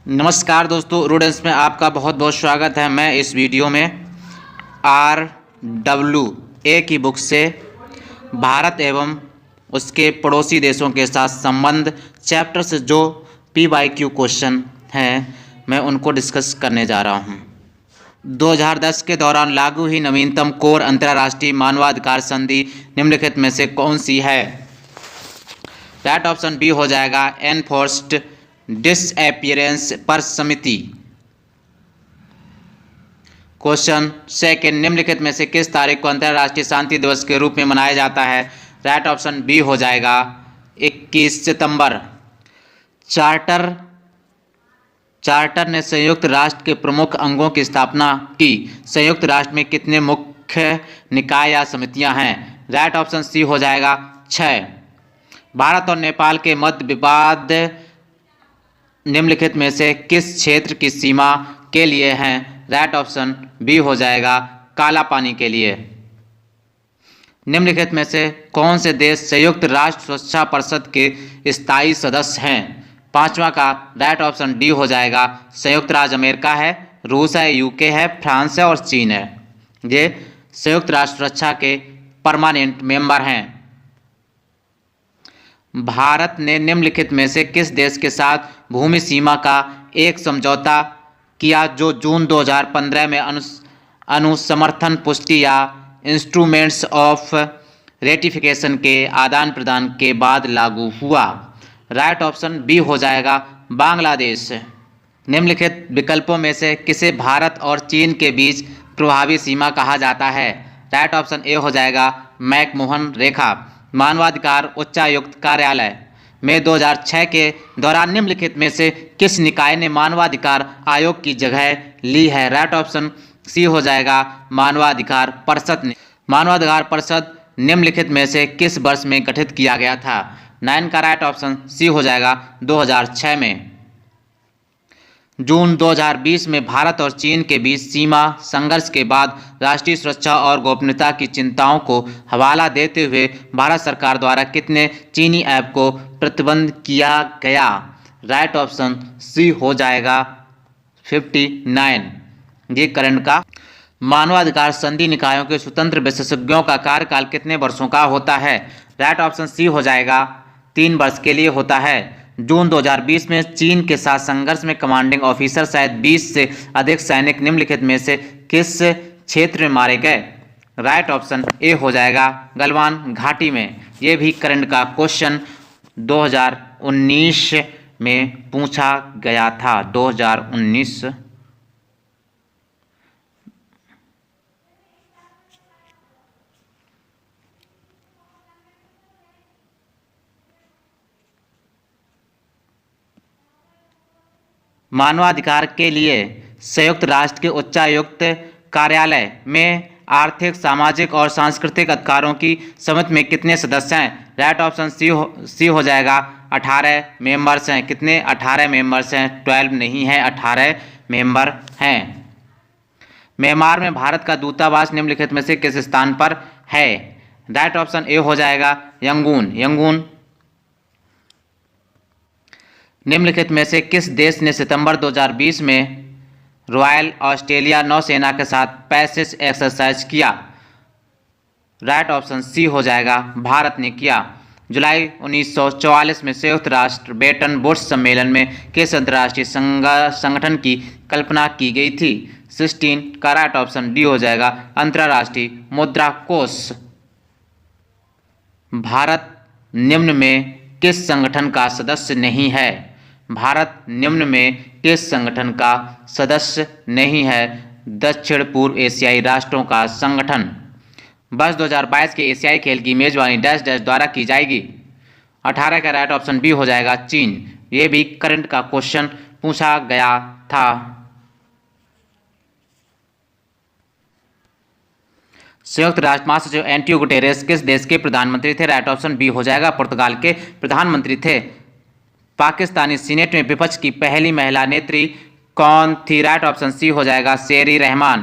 नमस्कार दोस्तों, रूडेंस में आपका बहुत बहुत स्वागत है। मैं इस वीडियो में RWA की बुक से भारत एवं उसके पड़ोसी देशों के साथ संबंध चैप्टर से जो PYQ क्वेश्चन हैं मैं उनको डिस्कस करने जा रहा हूं। 2010 के दौरान लागू हुई नवीनतम कोर अंतर्राष्ट्रीय मानवाधिकार संधि निम्नलिखित में से कौन सी है? राइट ऑप्शन बी हो जाएगा एनफोर्स्ड डिसअपीयरेंस पर समिति। क्वेश्चन सेकंड, निम्नलिखित में से किस तारीख को अंतर्राष्ट्रीय शांति दिवस के रूप में मनाया जाता है? राइट ऑप्शन बी हो जाएगा 21 सितंबर। चार्टर ने संयुक्त राष्ट्र के प्रमुख अंगों की स्थापना की। संयुक्त राष्ट्र में कितने मुख्य निकाय या समितियां हैं? राइट ऑप्शन सी हो जाएगा 6। भारत और नेपाल के मध्य विवाद निम्नलिखित में से किस क्षेत्र की सीमा के लिए हैं? राइट ऑप्शन बी हो जाएगा काला पानी के लिए। निम्नलिखित में से कौन से देश संयुक्त राष्ट्र सुरक्षा परिषद के स्थायी सदस्य हैं? पांचवा का राइट ऑप्शन डी हो जाएगा संयुक्त राज्य अमेरिका है, रूस है, यूके है, फ्रांस है और चीन है। ये संयुक्त राष्ट्र सुरक्षा के परमानेंट मेंबर हैं। भारत ने निम्नलिखित में से किस देश के साथ भूमि सीमा का एक समझौता किया जो जून 2015 में अनुसमर्थन पुष्टि या इंस्ट्रूमेंट्स ऑफ रेटिफिकेशन के आदान प्रदान के बाद लागू हुआ? राइट ऑप्शन बी हो जाएगा बांग्लादेश। निम्नलिखित विकल्पों में से किसे भारत और चीन के बीच प्रभावी सीमा कहा जाता है? राइट ऑप्शन ए हो जाएगा मैकमोहन रेखा। मानवाधिकार उच्चायुक्त कार्यालय में 2006 के दौरान निम्नलिखित में से किस निकाय ने मानवाधिकार आयोग की जगह ली है? राइट ऑप्शन सी हो जाएगा मानवाधिकार परिषद ने। मानवाधिकार परिषद निम्नलिखित में से किस वर्ष में गठित किया गया था? 9 का राइट ऑप्शन सी हो जाएगा 2006 में। जून 2020 में भारत और चीन के बीच सीमा संघर्ष के बाद राष्ट्रीय सुरक्षा और गोपनीयता की चिंताओं को हवाला देते हुए भारत सरकार द्वारा कितने चीनी ऐप को प्रतिबंध किया गया? राइट ऑप्शन सी हो जाएगा 59। ये करंट का मानवाधिकार संधि निकायों के स्वतंत्र विशेषज्ञों का कार्यकाल कितने वर्षों का होता है? राइट ऑप्शन सी हो जाएगा 3 वर्ष के लिए होता है। जून 2020 में चीन के साथ संघर्ष में कमांडिंग ऑफिसर सहित 20 से अधिक सैनिक निम्नलिखित में से किस क्षेत्र में मारे गए? राइट ऑप्शन ए हो जाएगा गलवान घाटी में। ये भी करंट का क्वेश्चन 2019 में पूछा गया था। 2019 मानवाधिकार के लिए संयुक्त राष्ट्र के उच्चायुक्त कार्यालय में आर्थिक, सामाजिक और सांस्कृतिक अधिकारों की समिति में कितने सदस्य हैं? राइट ऑप्शन सी हो जाएगा 18 मेंबर्स हैं। कितने? 18 मेंबर्स हैं, 12 नहीं है, 18 मेंबर हैं। म्यांमार में भारत का दूतावास निम्नलिखित में से किस स्थान पर है? राइट ऑप्शन ए हो जाएगा यंगून। निम्नलिखित में से किस देश ने सितंबर 2020 में रॉयल ऑस्ट्रेलिया नौसेना के साथ पैसेज एक्सरसाइज किया? राइट ऑप्शन सी हो जाएगा भारत ने किया। जुलाई 1944 में संयुक्त राष्ट्र ब्रेटन वुड्स सम्मेलन में किस अंतर्राष्ट्रीय संगठन की कल्पना की गई थी? 16 का राइट ऑप्शन डी हो जाएगा अंतर्राष्ट्रीय मुद्रा कोष। भारत निम्न में किस संगठन का सदस्य नहीं है? भारत निम्न में किस संगठन का सदस्य नहीं है? दक्षिण पूर्व एशियाई राष्ट्रों का संगठन। वर्ष 2022 के एशियाई खेल की मेजबानी डैश डैश द्वारा की जाएगी? 18 का राइट ऑप्शन बी हो जाएगा चीन। ये भी करंट का क्वेश्चन पूछा गया था। संयुक्त राष्ट्र महासचिव एंटोनियो गुटेरेस किस देश के प्रधानमंत्री थे? राइट ऑप्शन बी हो जाएगा पुर्तगाल के प्रधानमंत्री थे। पाकिस्तानी सीनेट में विपक्ष की पहली महिला नेत्री कौन थी? राइट ऑप्शन सी हो जाएगा शेरी रहमान।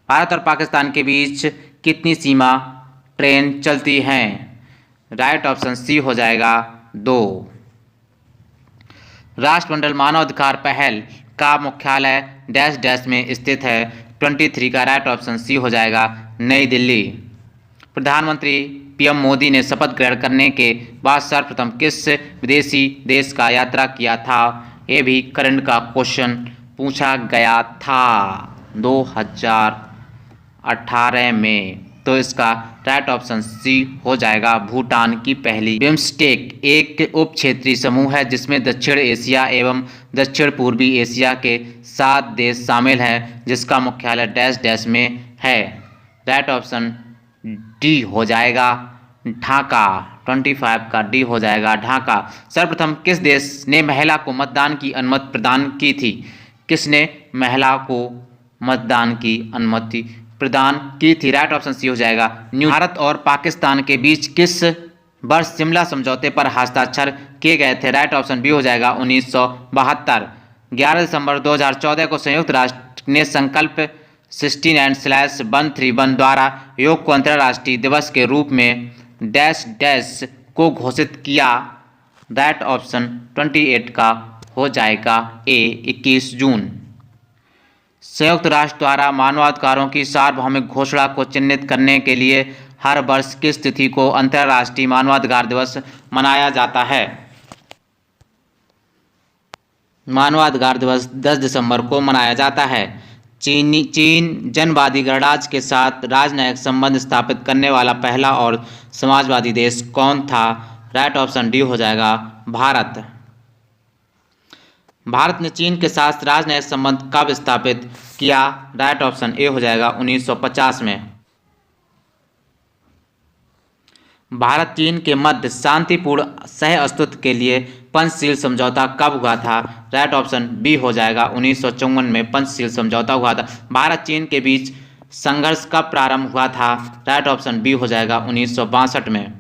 भारत और पाकिस्तान के बीच कितनी सीमा ट्रेन चलती हैं? राइट ऑप्शन सी हो जाएगा 2। राष्ट्रमंडल मानवाधिकार पहल का मुख्यालय डैश डैश में स्थित है। 23 का राइट ऑप्शन सी हो जाएगा, नई दिल्ली। प्रधानमंत्री पीएम मोदी ने शपथ ग्रहण करने के बाद सर्वप्रथम किस विदेशी देश का यात्रा किया था? ये भी करंट का क्वेश्चन पूछा गया था 2018 में। तो इसका राइट ऑप्शन सी हो जाएगा, भूटान की पहली। बिम्स्टेक एक उप क्षेत्रीय समूह है जिसमें दक्षिण एशिया एवं दक्षिण पूर्वी एशिया के 7 देश शामिल हैं, जिसका मुख्यालय डैश डैश में है। राइट ऑप्शन डी हो जाएगा, ढाका। 25 का डी हो जाएगा, ढाका। सर्वप्रथम किस देश ने महिला को मतदान की अनुमति प्रदान की थी? किसने महिला को मतदान की अनुमति प्रदान की थी? राइट ऑप्शन सी हो जाएगा, भारत और पाकिस्तान के बीच किस वर्ष शिमला समझौते पर हस्ताक्षर किए गए थे? राइट ऑप्शन बी हो जाएगा, 1972। 11 दिसंबर 2014 को संयुक्त राष्ट्र ने संकल्प 16/131 द्वारा योग को अंतर्राष्ट्रीय दिवस के रूप में डैश डैश को घोषित किया। राइट ऑप्शन 28 का हो जाएगा ए, 21 जून। संयुक्त राष्ट्र द्वारा मानवाधिकारों की सार्वभौमिक घोषणा को चिन्हित करने के लिए हर वर्ष किस तिथि को अंतर्राष्ट्रीय मानवाधिकार दिवस मनाया जाता है? मानवाधिकार दिवस 10 दिसंबर को मनाया जाता है। चीन जनवादी गणराज्य के साथ राजनयिक संबंध स्थापित करने वाला पहला और समाजवादी देश कौन था? राइट ऑप्शन डी हो जाएगा, भारत। भारत ने चीन के साथ राजनयिक संबंध कब स्थापित किया? राइट ऑप्शन ए हो जाएगा, 1950 में। भारत चीन के मध्य शांतिपूर्ण सह अस्तित्व के लिए पंचशील समझौता कब हुआ था? राइट ऑप्शन बी हो जाएगा, 1954 में पंचशील समझौता हुआ था। भारत चीन के बीच संघर्ष कब प्रारंभ हुआ था? राइट ऑप्शन बी हो जाएगा, 1962 में।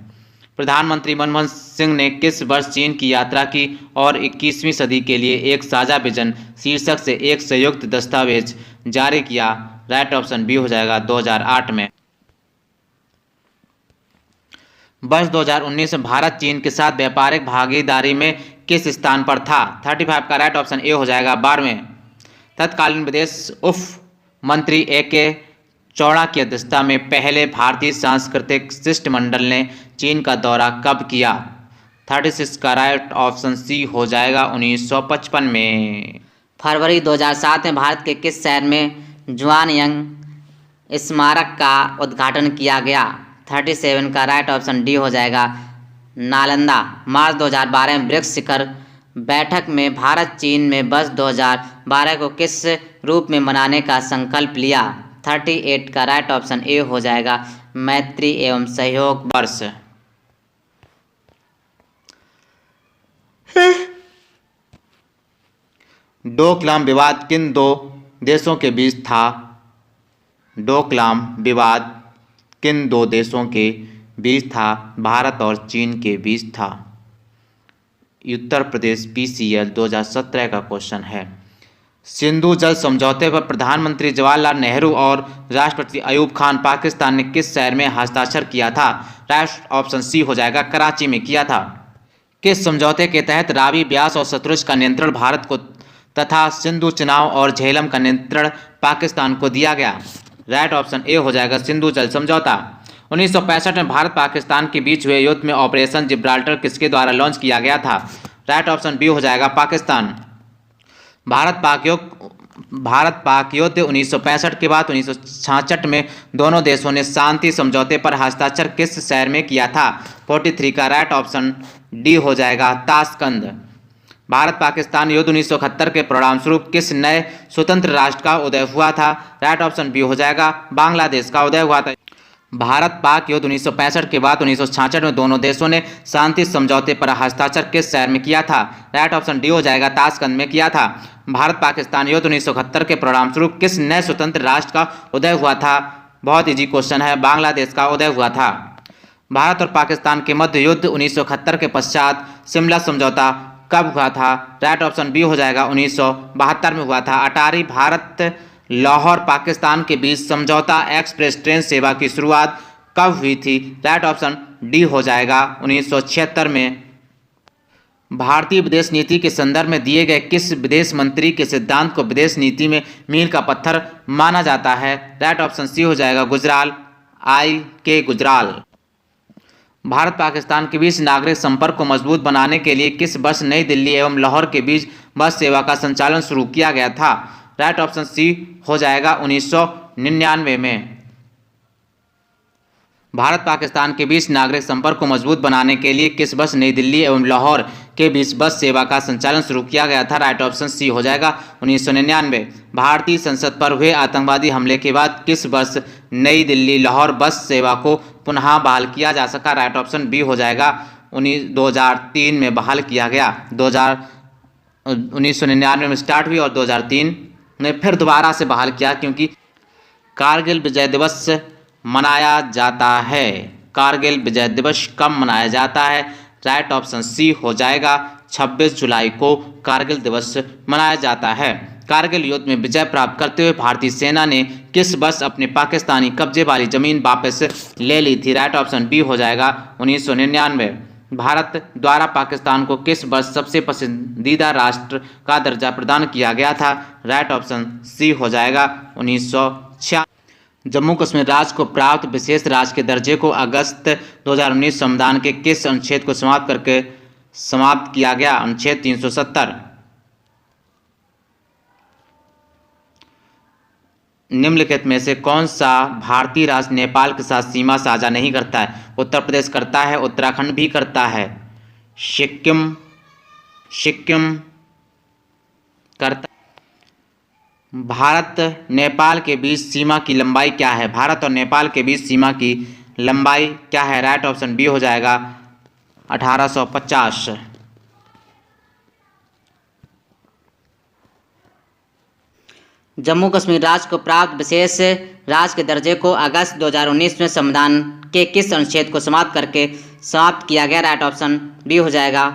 प्रधानमंत्री मनमोहन सिंह ने किस वर्ष चीन की यात्रा की और 21वीं सदी के लिए एक साझा विजन शीर्षक से एक संयुक्त दस्तावेज जारी किया? राइट ऑप्शन बी हो जाएगा, 2008 में। वर्ष 2019 में भारत चीन के साथ व्यापारिक भागीदारी में किस स्थान पर था? 35 का राइट ऑप्शन ए हो जाएगा, 12वें। तत्कालीन विदेश उप मंत्री ए.के. चौड़ा की अध्यक्षता में पहले भारतीय सांस्कृतिक शिष्टमंडल ने चीन का दौरा कब किया? 36 का राइट ऑप्शन सी हो जाएगा, 1955 में। फरवरी 2007 में भारत के किस शहर में जुआनयांग स्मारक का उद्घाटन किया गया? 37 का राइट ऑप्शन डी हो जाएगा, नालंदा। मार्च 2012 में ब्रिक्स शिखर बैठक में भारत चीन में वर्ष 2012 को किस रूप में मनाने का संकल्प लिया? 38 का राइट ऑप्शन ए हो जाएगा, मैत्री एवं सहयोग वर्ष। डोकलाम विवाद किन दो देशों के बीच था? डोकलाम विवाद किन दो देशों के बीच था? भारत और चीन के बीच था। उत्तर प्रदेश PCL 2017 का क्वेश्चन है। सिंधु जल समझौते पर प्रधानमंत्री जवाहरलाल नेहरू और राष्ट्रपति अयूब खान पाकिस्तान ने किस शहर में हस्ताक्षर किया था? राइट ऑप्शन सी हो जाएगा, कराची में किया था। किस समझौते के तहत रावी, ब्यास और सतलुज का नियंत्रण भारत को तथा सिंधु, चिनाब और झेलम का नियंत्रण पाकिस्तान को दिया गया? राइट ऑप्शन ए हो जाएगा, सिंधु जल समझौता। 1965 में भारत पाकिस्तान के बीच हुए युद्ध में ऑपरेशन जिब्राल्टर किसके द्वारा लॉन्च किया गया था? राइट ऑप्शन बी हो जाएगा, पाकिस्तान। भारत पाक युद्ध 1965 के बाद 1966 में दोनों देशों ने शांति समझौते पर हस्ताक्षर किस शहर में किया था? 43 का राइट ऑप्शन डी हो जाएगा, ताशकंद। भारत पाकिस्तान युद्ध 1971 के परिणामस्वरूप किस नए स्वतंत्र राष्ट्र का उदय हुआ था? राइट ऑप्शन बी हो जाएगा, बांग्लादेश का उदय हुआ था। भारत पाक युद्ध 1965 के बाद 1966 में दोनों देशों ने शांति समझौते पर हस्ताक्षर किस शहर में किया था? राइट ऑप्शन डी हो जाएगा, ताशकंद में किया था। भारत पाकिस्तान युद्ध 1971 के परिणामस्वरूप किस नए स्वतंत्र राष्ट्र का उदय हुआ था? बहुत इजी क्वेश्चन है, बांग्लादेश का उदय हुआ था। भारत और पाकिस्तान के मध्य युद्ध 1971 के पश्चात शिमला समझौता कब हुआ था? राइट ऑप्शन बी हो जाएगा, 1972 में हुआ था। अटारी भारत लाहौर पाकिस्तान के बीच समझौता एक्सप्रेस ट्रेन सेवा की शुरुआत कब हुई थी? राइट ऑप्शन डी हो जाएगा, 1976 में। भारतीय विदेश नीति के संदर्भ में दिए गए किस विदेश मंत्री के सिद्धांत को विदेश नीति में मील का पत्थर माना जाता है? राइट ऑप्शन सी हो जाएगा गुजराल, I.K. गुजराल। भारत पाकिस्तान के बीच नागरिक संपर्क को मजबूत बनाने के लिए किस वर्ष नई दिल्ली एवं लाहौर के बीच बस सेवा का संचालन शुरू किया गया था? राइट ऑप्शन सी हो जाएगा 1999 में। भारत पाकिस्तान के बीच नागरिक संपर्क को मजबूत बनाने के लिए किस वर्ष नई दिल्ली एवं लाहौर के बीच बस सेवा का संचालन शुरू किया गया था? राइट ऑप्शन सी हो जाएगा 1999। भारतीय संसद पर हुए आतंकवादी हमले के बाद किस वर्ष नई दिल्ली लाहौर बस सेवा को पुनः बहाल किया जा सका? राइट ऑप्शन बी हो जाएगा 2003 में बहाल किया गया। 1999 में स्टार्ट हुई और 2003 में फिर दोबारा से बहाल किया, क्योंकि कारगिल विजय दिवस मनाया जाता है। कारगिल विजय दिवस कब मनाया जाता है? राइट ऑप्शन सी हो जाएगा 26 जुलाई को कारगिल दिवस मनाया जाता है। कारगिल युद्ध में विजय प्राप्त करते हुए भारतीय सेना ने किस वर्ष अपने पाकिस्तानी कब्जे वाली जमीन वापस ले ली थी? राइट ऑप्शन बी हो जाएगा 1999। भारत द्वारा पाकिस्तान को किस वर्ष सबसे पसंदीदा राष्ट्र का दर्जा प्रदान किया गया था? राइट ऑप्शन सी हो जाएगा 1996। जम्मू कश्मीर राज्य को प्राप्त विशेष राज्य के दर्जे को अगस्त 2019 संविधान के किस अनुच्छेद को समाप्त किया गया? अनुच्छेद 370। निम्नलिखित में से कौन सा भारतीय राज्य नेपाल के साथ सीमा साझा नहीं करता है? उत्तर प्रदेश करता है, उत्तराखंड भी करता है, सिक्किम करता। भारत नेपाल के बीच सीमा की लंबाई क्या है? भारत और नेपाल के बीच सीमा की लंबाई क्या है? राइट ऑप्शन बी हो जाएगा 1850। जम्मू कश्मीर राज्य को प्राप्त विशेष राज्य के दर्जे को अगस्त 2019 में संविधान के किस अनुच्छेद को समाप्त किया गया? राइट ऑप्शन बी हो जाएगा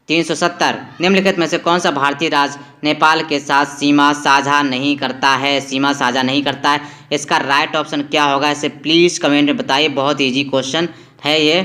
370। निम्नलिखित में से कौन सा भारतीय राज्य नेपाल के साथ सीमा साझा नहीं करता है? इसका राइट ऑप्शन क्या होगा? इसे प्लीज़ कमेंट में बताइए। बहुत इजी क्वेश्चन है ये।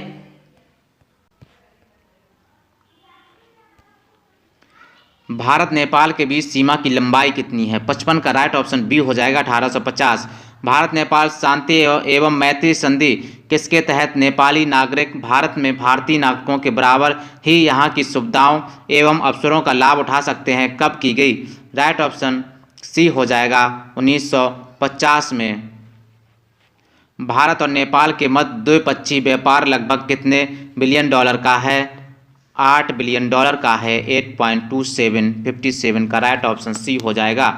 भारत नेपाल के बीच सीमा की लंबाई कितनी है? 55 का राइट ऑप्शन बी हो जाएगा 1850। भारत नेपाल शांति एवं मैत्री संधि किसके तहत नेपाली नागरिक भारत में भारतीय नागरिकों के बराबर ही यहाँ की सुविधाओं एवं अवसरों का लाभ उठा सकते हैं, कब की गई? राइट ऑप्शन सी हो जाएगा 1950 में। भारत और नेपाल के मध्य द्विपक्षीय व्यापार लगभग कितने बिलियन डॉलर का है? 8 बिलियन डॉलर का है। 8.2757 का राइट ऑप्शन सी हो जाएगा।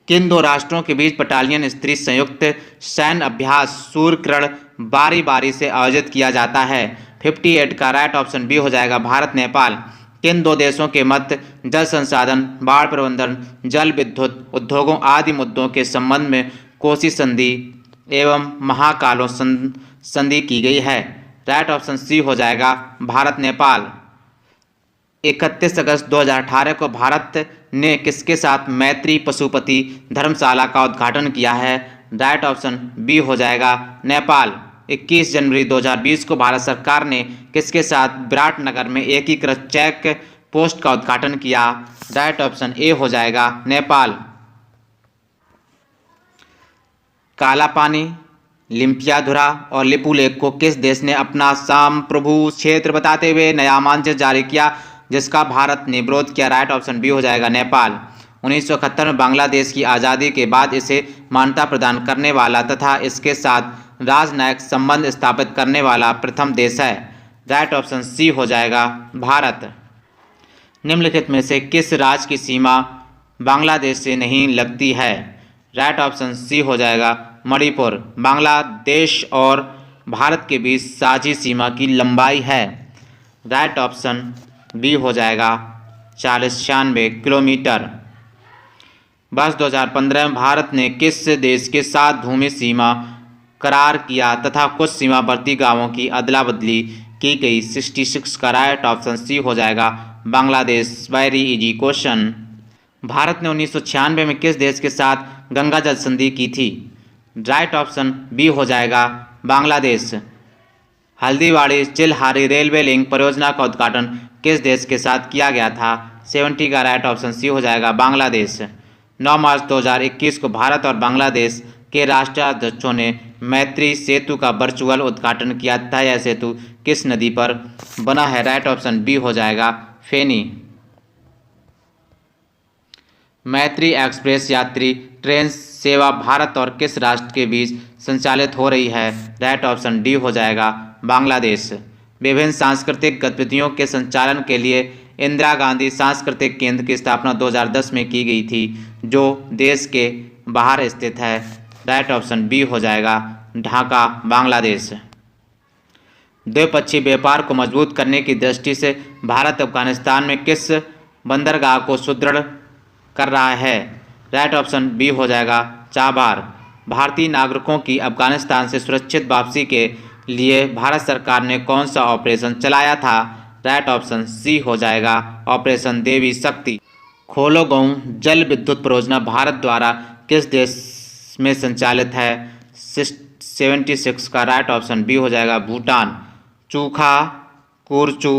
किन दो राष्ट्रों के बीच बटालियन स्तरीय संयुक्त सैन्य अभ्यास सूर्यकिरण बारी बारी से आयोजित किया जाता है? 58 का राइट ऑप्शन बी हो जाएगा भारत नेपाल। किन दो देशों के मध्य जल संसाधन, बाढ़ प्रबंधन, जल विद्युत उद्योगों आदि मुद्दों के संबंध में कोसी संधि एवं महाकालो संधि की गई है? राइट ऑप्शन सी हो जाएगा भारत नेपाल। 31 अगस्त 2018 को भारत ने किसके साथ मैत्री पशुपति धर्मशाला का उद्घाटन किया है? राइट ऑप्शन बी हो जाएगा नेपाल। 21 जनवरी 2020 को भारत सरकार ने किसके साथ विराटनगर में एकीकृत चेक पोस्ट का उद्घाटन किया? राइट ऑप्शन ए हो जाएगा नेपाल। काला पानी, लिम्पियाधुरा और लिपुलेख को किस देश ने अपना संप्रभु क्षेत्र बताते हुए नया मानचित्र जारी किया, जिसका भारत ने विरोध किया? राइट ऑप्शन बी हो जाएगा नेपाल। 1971 में बांग्लादेश की आज़ादी के बाद इसे मान्यता प्रदान करने वाला तथा इसके साथ राजनयिक संबंध स्थापित करने वाला प्रथम देश है? राइट ऑप्शन सी हो जाएगा भारत। निम्नलिखित में से किस राज्य की सीमा बांग्लादेश से नहीं लगती है? राइट ऑप्शन सी हो जाएगा मणिपुर। बांग्लादेश और भारत के बीच साझी सीमा की लंबाई है? राइट ऑप्शन बी हो जाएगा 40-96 किलोमीटर। वर्ष 2015 में भारत ने किस देश के साथ भूमि सीमा करार किया तथा कुछ सीमावर्ती गांवों की अदला बदली की गई? 66 का राइट ऑप्शन सी हो जाएगा Bangladesh. Very easy question. Bharat ने 1996 में किस देश के साथ गंगा जल संधि की थी? राइट ऑप्शन बी हो जाएगा बांग्लादेश। हल्दीबाड़ी चिल्हारी रेलवे लिंक परियोजना का उद्घाटन किस देश के साथ किया गया था? 70 का राइट ऑप्शन सी हो जाएगा बांग्लादेश। 9 मार्च 2021 को भारत और बांग्लादेश के राष्ट्राध्यक्षों ने मैत्री सेतु का वर्चुअल उद्घाटन किया था। यह सेतु किस नदी पर बना है? राइट ऑप्शन बी हो जाएगा फेनी। मैत्री एक्सप्रेस यात्री ट्रेन सेवा भारत और किस राष्ट्र के बीच संचालित हो रही है? राइट ऑप्शन डी हो जाएगा बांग्लादेश। विभिन्न सांस्कृतिक गतिविधियों के संचालन के लिए इंदिरा गांधी सांस्कृतिक केंद्र की स्थापना 2010 में की गई थी, जो देश के बाहर स्थित है। राइट ऑप्शन बी हो जाएगा ढाका, बांग्लादेश। द्विपक्षीय व्यापार को मजबूत करने की दृष्टि से भारत अफगानिस्तान में किस बंदरगाह को सुदृढ़ कर रहा है? राइट ऑप्शन बी हो जाएगा चाबार। भारतीय नागरिकों की अफगानिस्तान से सुरक्षित वापसी के लिए भारत सरकार ने कौन सा ऑपरेशन चलाया था? राइट ऑप्शन सी हो जाएगा ऑपरेशन देवी शक्ति। खोलो गांव जल विद्युत परियोजना भारत द्वारा किस देश में संचालित है? 76 का राइट ऑप्शन बी हो जाएगा भूटान। चूखा कुरचू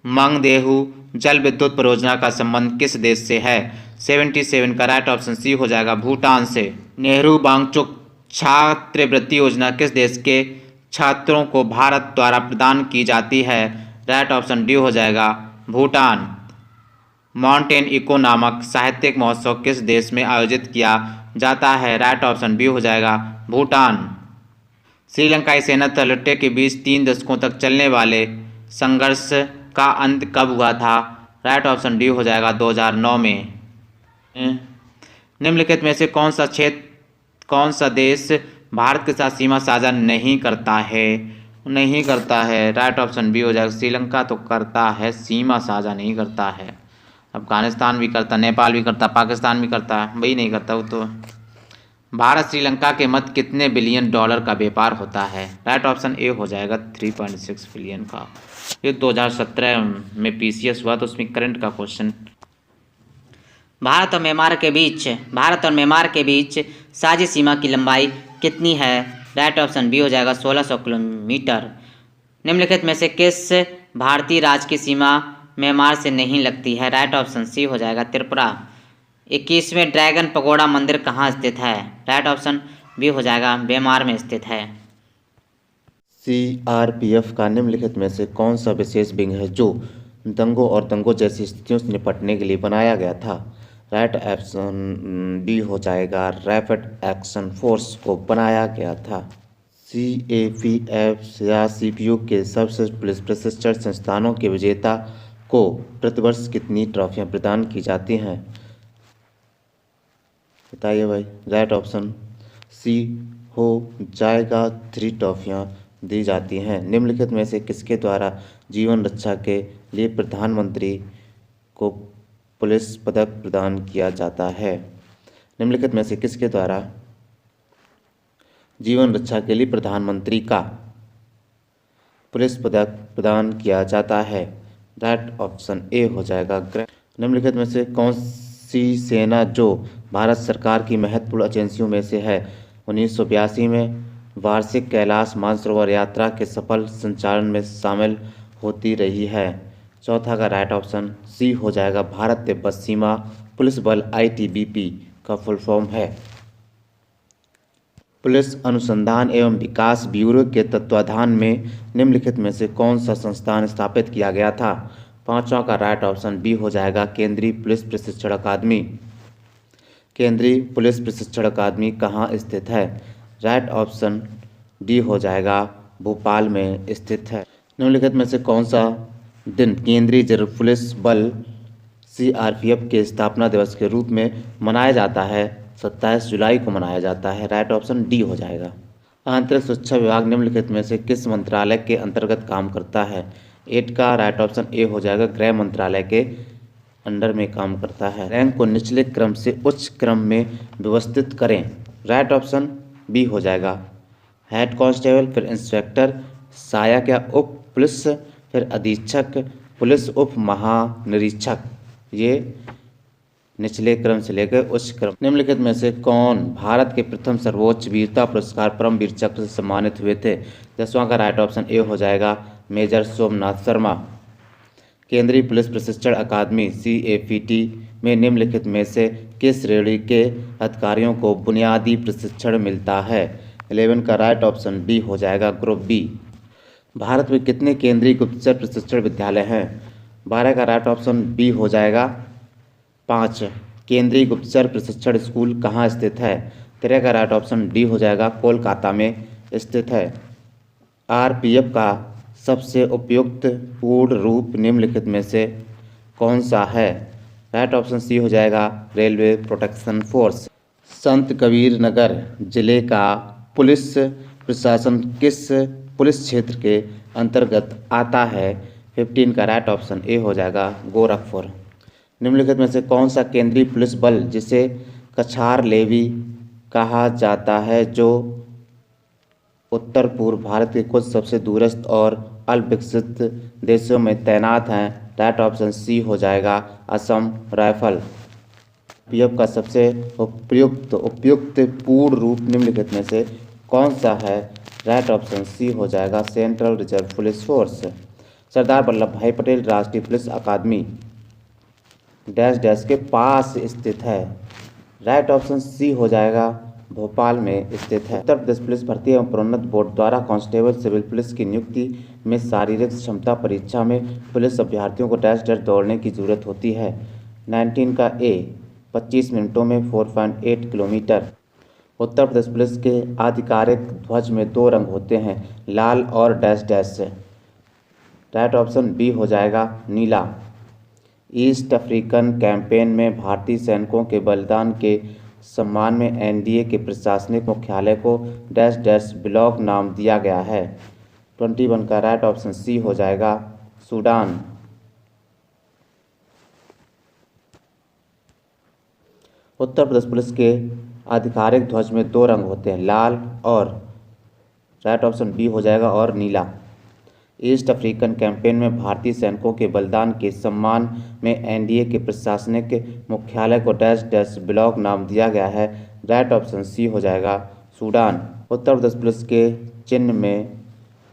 मंगदेहू जल विद्युत परियोजना का संबंध किस देश से है? 77 का राइट ऑप्शन सी हो जाएगा भूटान से। नेहरू वांगचुक छात्रवृत्ति योजना किस देश के छात्रों को भारत द्वारा प्रदान की जाती है? राइट ऑप्शन डी हो जाएगा भूटान। माउंटेन इको नामक साहित्यिक महोत्सव किस देश में आयोजित किया जाता है? राइट ऑप्शन बी हो जाएगा भूटान। श्रीलंकाई सेना तथा लुट्टे के बीच 3 दशकों तक चलने वाले संघर्ष का अंत कब हुआ था? राइट ऑप्शन डी हो जाएगा 2009 में। निम्नलिखित में से कौन सा देश भारत के साथ सीमा साझा नहीं करता है? राइट ऑप्शन बी हो जाएगा श्रीलंका तो करता है, सीमा साझा नहीं करता है। अफगानिस्तान भी करता, नेपाल भी करता, पाकिस्तान भी करता, वही नहीं करता वो तो। भारत श्रीलंका के मध्य कितने बिलियन डॉलर का व्यापार होता है? राइट ऑप्शन ए हो जाएगा 3.6 बिलियन का। ये 2017 में पीसीएस हुआ तो उसमें करंट का क्वेश्चन। भारत और म्यांमार के बीच साझी सीमा की लंबाई कितनी है? राइट ऑप्शन बी हो जाएगा 1600 किलोमीटर। निम्नलिखित में से किस भारतीय राज्य की सीमा म्यांमार से नहीं लगती है? राइट ऑप्शन सी हो जाएगा त्रिपुरा। 21वें ड्रैगन पगोड़ा मंदिर कहाँ स्थित है? राइट ऑप्शन बी हो जाएगा म्यांमार में स्थित है। सीआरपीएफ का निम्नलिखित में से कौन सा विशेष विंग है जो दंगों और दंगों जैसी स्थितियों से निपटने के लिए बनाया गया था? राइट ऑप्शन बी हो जाएगा रैपिड एक्शन फोर्स को बनाया गया था। सीएपीएफ या सीपीयू के सर्वश्रेष्ठ पुलिस प्रशिक्षण संस्थानों के विजेता को प्रतिवर्ष कितनी ट्रॉफियां प्रदान की जाती हैं? बताइए भाई। राइट ऑप्शन सी हो जाएगा 3 ट्रॉफियां दी जाती हैं। निम्नलिखित में से किसके द्वारा जीवन रक्षा के लिए प्रधानमंत्री को पुलिस पदक प्रदान किया जाता है? निम्नलिखित में से किसके द्वारा जीवन रक्षा के लिए प्रधानमंत्री का पुलिस पदक प्रदान किया जाता है? राइट ऑप्शन ए हो जाएगा। निम्नलिखित में से कौन सी सेना जो भारत सरकार की महत्वपूर्ण एजेंसियों में से है 1982 में वार्षिक कैलाश मानसरोवर यात्रा के सफल संचालन में शामिल होती रही है? चौथा का राइट ऑप्शन सी हो जाएगा भारत तिब्बत सीमा पुलिस बल आईटीबीपी का फुल फॉर्म है। पुलिस अनुसंधान एवं विकास ब्यूरो के तत्वाधान में निम्नलिखित में से कौन सा संस्थान स्थापित किया गया था? पांचवा का राइट ऑप्शन बी हो जाएगा केंद्रीय पुलिस प्रशिक्षण अकादमी। केंद्रीय पुलिस प्रशिक्षण अकादमी कहाँ स्थित है? राइट ऑप्शन डी हो जाएगा भोपाल में स्थित है। निम्नलिखित में से कौन सा दिन केंद्रीय रिजर्व पुलिस बल सीआरपीएफ के स्थापना दिवस के रूप में मनाया जाता है? 27 जुलाई को मनाया जाता है। राइट ऑप्शन डी हो जाएगा। आंतरिक सुरक्षा विभाग निम्नलिखित में से किस मंत्रालय के अंतर्गत काम करता है? 8 का राइट ऑप्शन ए हो जाएगा गृह मंत्रालय के अंडर में काम करता है। रैंक को निचले क्रम से उच्च क्रम में व्यवस्थित करें। राइट ऑप्शन बी हो जाएगा हेड कांस्टेबल, फिर इंस्पेक्टर, सहायक या उप पुलिस, फिर अधीक्षक, पुलिस उप महानिरीक्षक। ये निचले क्रम से लेकर उच्च क्रम। निम्नलिखित में से कौन भारत के प्रथम सर्वोच्च वीरता पुरस्कार परमवीर चक्र से सम्मानित हुए थे? 10वां का राइट ऑप्शन ए हो जाएगा मेजर सोमनाथ शर्मा। केंद्रीय पुलिस प्रशिक्षण अकादमी CAPT में निम्नलिखित में से किस श्रेणी के अधिकारियों को बुनियादी प्रशिक्षण मिलता है? 11 का राइट ऑप्शन डी हो जाएगा ग्रुप बी। भारत में कितने केंद्रीय गुप्तचर प्रशिक्षण विद्यालय हैं? 12 का राइट ऑप्शन बी हो जाएगा 5। केंद्रीय गुप्तचर प्रशिक्षण स्कूल कहाँ स्थित है? 13 का राइट ऑप्शन डी हो जाएगा कोलकाता में स्थित है। RPF का सबसे उपयुक्त पूर्ण रूप निम्नलिखित में से कौन सा है? राइट ऑप्शन सी हो जाएगा रेलवे प्रोटेक्शन फोर्स। संत कबीर नगर जिले का पुलिस प्रशासन किस पुलिस क्षेत्र के अंतर्गत आता है? 15 का राइट ऑप्शन ए हो जाएगा गोरखपुर। निम्नलिखित में से कौन सा केंद्रीय पुलिस बल जिसे कछार लेवी कहा जाता है जो उत्तर पूर्व भारत के कुछ सबसे दूरस्थ और अल्पविकसित देशों में तैनात हैं? राइट ऑप्शन सी हो जाएगा असम राइफल। RPF का सबसे उपयुक्त पूर्ण रूप निम्नलिखित में से कौन सा है? राइट ऑप्शन सी हो जाएगा central reserve police force. Sardar Vallabh भाई पटेल राष्ट्रीय पुलिस अकादमी डैश डैश के पास स्थित है? राइट ऑप्शन सी हो जाएगा भोपाल में स्थित है। उत्तर प्रदेश पुलिस भर्ती एवं प्रोन्नत बोर्ड द्वारा कांस्टेबल सिविल पुलिस की नियुक्ति में शारीरिक क्षमता परीक्षा में पुलिस अभ्यर्थियों को डैश डैश दौड़ने की जरूरत होती है? 19 का ए 25 मिनटों में 4.8 किलोमीटर। उत्तर प्रदेश पुलिस के आधिकारिक ध्वज में 2 रंग होते हैं, लाल और डैश डैश से। राइट ऑप्शन बी हो जाएगा नीला। ईस्ट अफ्रीकन कैंपेन में भारतीय सैनिकों के बलिदान के सम्मान में NDA के प्रशासनिक मुख्यालय को डैश डैश ब्लॉक नाम दिया गया है? 21 का राइट ऑप्शन सी हो जाएगा सूडान। उत्तर प्रदेश पुलिस के आधिकारिक ध्वज में 2 रंग होते हैं, लाल और राइट ऑप्शन बी हो जाएगा और नीला। ईस्ट अफ्रीकन कैंपेन में भारतीय सैनिकों के बलिदान के सम्मान में NDA के प्रशासनिक मुख्यालय को डैश डैश ब्लॉक नाम दिया गया है? राइट ऑप्शन सी हो जाएगा सूडान। उत्तर प्रदेश पुलिस के चिन्ह में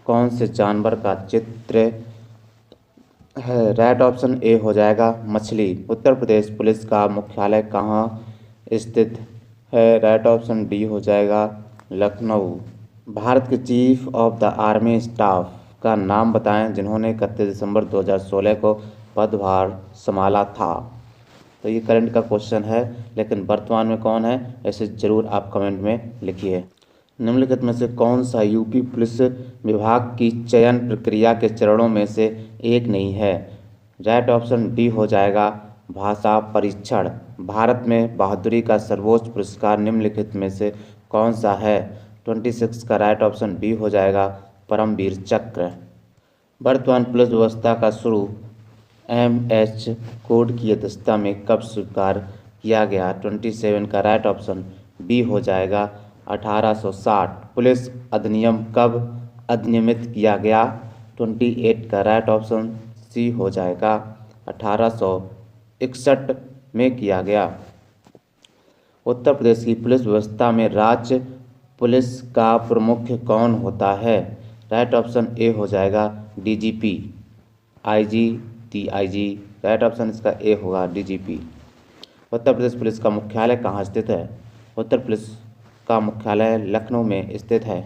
कौन से जानवर का चित्र है? राइट ऑप्शन ए हो जाएगा मछली। उत्तर प्रदेश पुलिस का मुख्यालय कहाँ स्थित है? राइट ऑप्शन डी हो जाएगा लखनऊ। भारत के chief of the army staff का नाम बताएं जिन्होंने 31 दिसंबर 2016 को पदभार संभाला था। तो ये करंट का क्वेश्चन है, लेकिन वर्तमान में कौन है ऐसे ज़रूर आप कमेंट में लिखिए। निम्नलिखित में से कौन सा यूपी पुलिस विभाग की चयन प्रक्रिया के चरणों में से एक नहीं है? राइट ऑप्शन डी हो जाएगा भाषा परीक्षण। भारत में बहादुरी का सर्वोच्च पुरस्कार निम्नलिखित में से कौन सा है? 26 का राइट ऑप्शन बी हो जाएगा परमवीर चक्र। वर्तमान पुलिस व्यवस्था का शुरू MH कोड की अध्यक्षता में कब स्वीकार किया गया? 27 का राइट ऑप्शन बी हो जाएगा 1860। पुलिस अधिनियम कब अधिनियमित किया गया? 28 का राइट ऑप्शन सी हो जाएगा 1861 में किया गया। उत्तर प्रदेश की पुलिस व्यवस्था में राज्य पुलिस का प्रमुख कौन होता है? राइट ऑप्शन ए हो जाएगा DGP, IG, DIG। Right option इसका ए होगा DGP। उत्तर प्रदेश पुलिस का मुख्यालय कहाँ स्थित है? उत्तर पुलिस का मुख्यालय लखनऊ में स्थित है।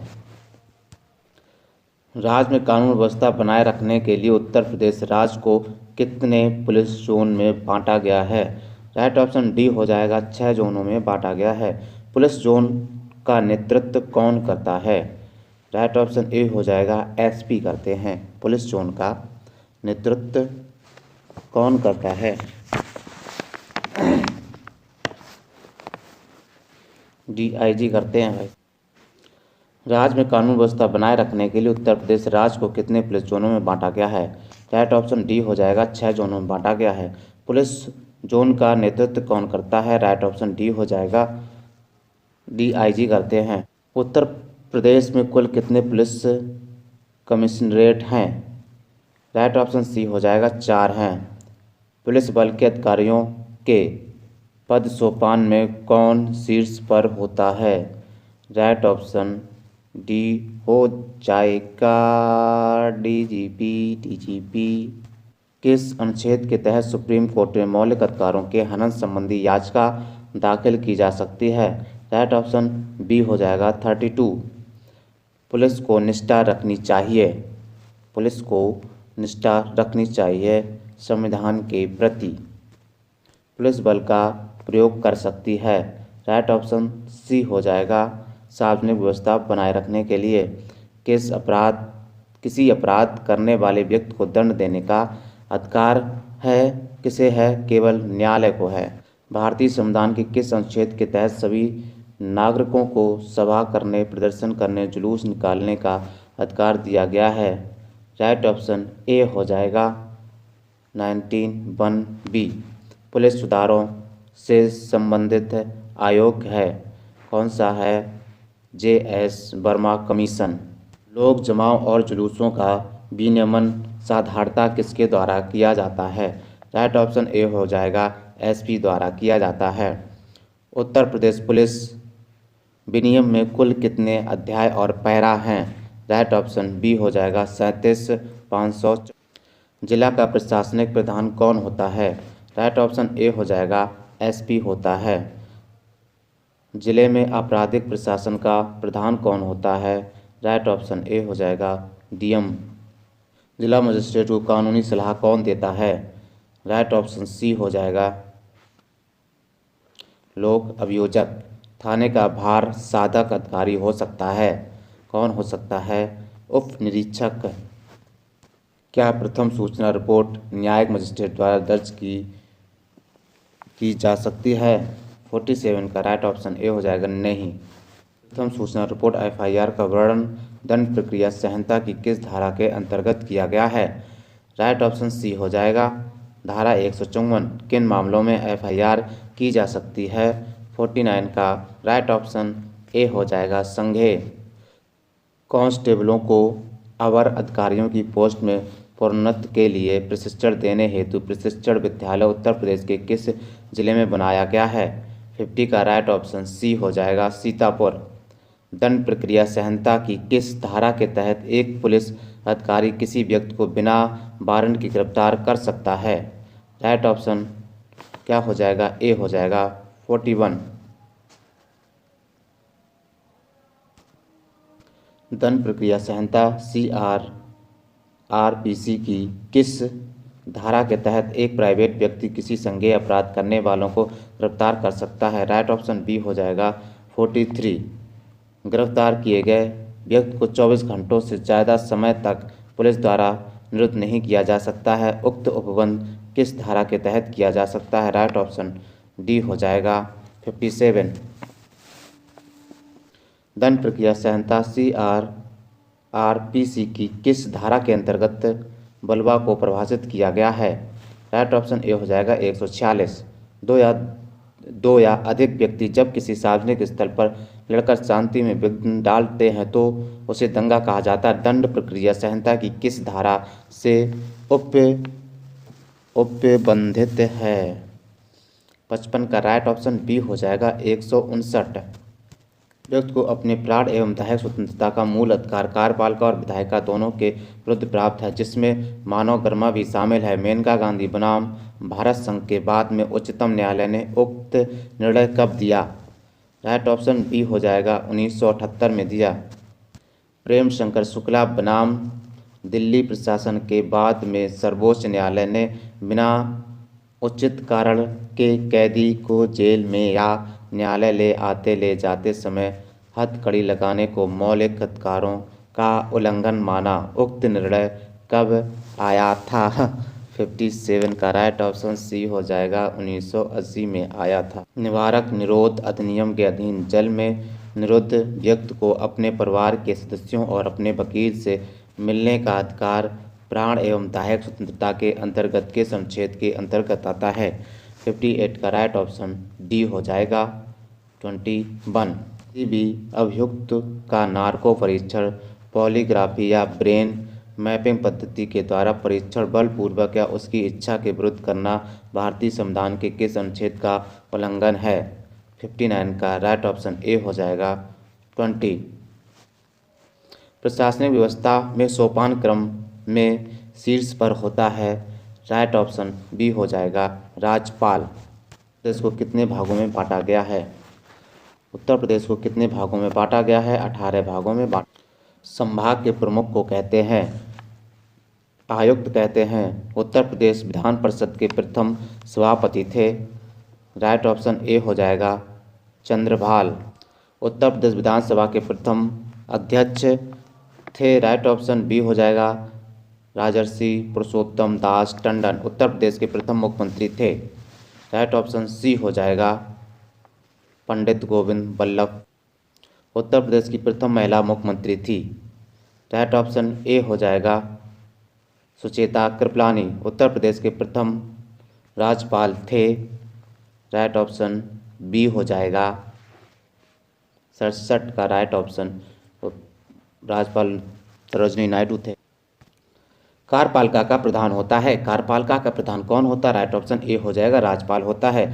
राज्य में कानून व्यवस्था बनाए रखने के लिए उत्तर प्रदेश राज्य को कितने पुलिस जोन में बांटा गया है? राइट ऑप्शन डी हो जाएगा 6 जोनों में बांटा गया है। पुलिस जोन का नेतृत्व कौन करता है? राइट ऑप्शन ए हो जाएगा SP करते हैं। पुलिस जोन का नेतृत्व कौन करता है? DIG करते हैं भाई। राज्य में कानून व्यवस्था बनाए रखने के लिए उत्तर प्रदेश राज्य को कितने पुलिस जोनों में बांटा गया है? राइट ऑप्शन डी हो जाएगा 6 जोनों में बांटा गया है। पुलिस जोन का नेतृत्व कौन करता है? राइट ऑप्शन डी हो जाएगा DIG करते हैं। उत्तर प्रदेश में कुल कितने पुलिस कमिश्नरेट हैं? राइट ऑप्शन सी हो जाएगा 4 हैं। पुलिस बल के अधिकारियों के पद सोपान में कौन शीर्ष पर होता है? राइट ऑप्शन डी हो जाएगा डीजीपी। किस अनुच्छेद के तहत सुप्रीम कोर्ट में मौलिक अधिकारों के हनन संबंधी याचिका दाखिल की जा सकती है? राइट ऑप्शन बी हो जाएगा 32। पुलिस को निष्ठा रखनी चाहिए। पुलिस को निष्ठा रखनी चाहिए संविधान के प्रति। पुलिस बल का प्रयोग कर सकती है। राइट ऑप्शन सी हो जाएगा सार्वजनिक व्यवस्था बनाए रखने के लिए। किसी अपराध करने वाले व्यक्ति को दंड देने का अधिकार है किसे है? केवल न्यायालय को है। भारतीय संविधान के किस अनुच्छेद के तहत सभी नागरिकों को सभा करने, प्रदर्शन करने, जुलूस निकालने का अधिकार दिया गया है? राइट ऑप्शन ए हो जाएगा 19(1)(b)। पुलिस सुधारों से संबंधित आयोग है कौन सा है? जे.एस. वर्मा कमीशन। लोक जमाव और जुलूसों का विनियमन साधारणतः किसके द्वारा किया जाता है? राइट ऑप्शन ए हो जाएगा एसपी द्वारा किया जाता है। उत्तर प्रदेश पुलिस विनियम में कुल कितने अध्याय और पैरा हैं? राइट ऑप्शन बी हो जाएगा 37,500। जिला का प्रशासनिक प्रधान कौन होता है? राइट ऑप्शन ए हो जाएगा एसपी होता है। जिले में आपराधिक प्रशासन का प्रधान कौन होता है? राइट ऑप्शन ए हो जाएगा डीएम। जिला मजिस्ट्रेट को कानूनी सलाह कौन देता है? राइट ऑप्शन सी हो जाएगा लोक अभियोजक। थाने का भार साधक अधिकारी हो सकता है कौन हो सकता है? उप निरीक्षक। क्या प्रथम सूचना रिपोर्ट न्यायिक मजिस्ट्रेट द्वारा दर्ज की जा सकती है? 47 का राइट ऑप्शन ए हो जाएगा नहीं। प्रथम सूचना रिपोर्ट एफआईआर का वर्णन दंड प्रक्रिया संहिता की किस धारा के अंतर्गत किया गया है? राइट ऑप्शन सी हो जाएगा धारा 154। किन मामलों में एफआईआर की जा सकती है? 49 का राइट ऑप्शन ए हो जाएगा संज्ञेय। कांस्टेबलों को अवर अधिकारियों की पोस्ट में प्रोन्नति के लिए प्रशिक्षण देने हेतु प्रशिक्षण विद्यालय उत्तर प्रदेश के किस जिले में बनाया गया है? 50 का राइट ऑप्शन सी हो जाएगा सीतापुर। दंड प्रक्रिया संहिता की किस धारा के तहत एक पुलिस अधिकारी किसी व्यक्ति को बिना वारंट की गिरफ्तार कर सकता है? राइट ऑप्शन क्या हो जाएगा? ए हो जाएगा 41। दंड प्रक्रिया संहिता CRPC की किस धारा के तहत एक प्राइवेट व्यक्ति किसी संज्ञेय अपराध करने वालों को गिरफ्तार कर सकता है? राइट ऑप्शन बी हो जाएगा 43। गिरफ्तार किए गए व्यक्ति को 24 घंटों से ज़्यादा समय तक पुलिस द्वारा निरुद्ध नहीं किया जा सकता है। उक्त उपबंध किस धारा के तहत किया जा सकता है? राइट ऑप्शन डी हो जाएगा 57। दंड प्रक्रिया संहिता CRPC की किस धारा के अंतर्गत बलवा को परिभाषित किया गया है? राइट ऑप्शन ए हो जाएगा 146। दो या अधिक व्यक्ति जब किसी सार्वजनिक स्थल पर लड़कर शांति में विघ्न डालते हैं तो उसे दंगा कहा जाता है। दंड प्रक्रिया संहिता की किस धारा से उपबंधित है? 55 का राइट ऑप्शन बी हो जाएगा 159। व्यक्ति को अपने प्राण एवं दैहिक स्वतंत्रता का मूल अधिकार कार्यपालिका और विधायिका दोनों के विरुद्ध प्राप्त है जिसमें मानव गर्मा भी शामिल है। मेनका गांधी बनाम भारत संघ के बाद में उच्चतम न्यायालय ने उक्त निर्णय कब दिया? राइट ऑप्शन बी हो जाएगा 1978 में दिया। प्रेम शंकर शुक्ला बनाम दिल्ली प्रशासन के बाद में सर्वोच्च न्यायालय ने बिना उचित कारण के कैदी को जेल में या न्यायालय ले जाते समय हथकड़ी लगाने को मौलिक अधिकारों का उल्लंघन माना। उक्त निर्णय कब आया था? 57 का राइट ऑप्शन सी हो जाएगा 1980 में आया था। निवारक निरोध अधिनियम के अधीन जेल में निरुद्ध व्यक्ति को अपने परिवार के सदस्यों और अपने वकील से मिलने का अधिकार प्राण एवं दैहिक स्वतंत्रता के अंतर्गत किस अनुच्छेद के अंतर्गत आता है? 58 का राइट ऑप्शन डी हो जाएगा 21। किसी भी अभियुक्त का नार्को परीक्षण, पॉलीग्राफी या ब्रेन मैपिंग पद्धति के द्वारा परीक्षण बलपूर्वक या उसकी इच्छा के विरुद्ध करना भारतीय संविधान के किस अनुच्छेद का उल्लंघन है? 59 का राइट ऑप्शन ए हो जाएगा 20। प्रशासनिक व्यवस्था में सोपान क्रम में शीर्ष पर होता है, राइट ऑप्शन बी हो जाएगा राज्यपाल। प्रदेश को कितने भागों में बांटा गया है? उत्तर प्रदेश को कितने भागों में बांटा गया है? 18 भागों में बांटा। संभाग के प्रमुख को कहते हैं आयुक्त कहते हैं। उत्तर प्रदेश विधान परिषद के प्रथम सभापति थे, राइट ऑप्शन ए हो जाएगा चंद्रभाल। उत्तर प्रदेश विधानसभा के प्रथम अध्यक्ष थे, राइट ऑप्शन बी हो जाएगा राजर्षि पुरुषोत्तम दास टंडन। उत्तर प्रदेश के प्रथम मुख्यमंत्री थे, राइट ऑप्शन सी हो जाएगा पंडित गोविंद बल्लभ। उत्तर प्रदेश की प्रथम महिला मुख्यमंत्री थी, राइट ऑप्शन ए हो जाएगा सुचेता कृपलानी। उत्तर प्रदेश के प्रथम राज्यपाल थे, राइट ऑप्शन बी हो जाएगा 67 का राइट ऑप्शन राज्यपाल सरोजिनी नायडू थे। कार्यपालिका का प्रधान होता है, कार्यपालिका का प्रधान कौन होता है? राइट ऑप्शन ए हो जाएगा राज्यपाल होता है।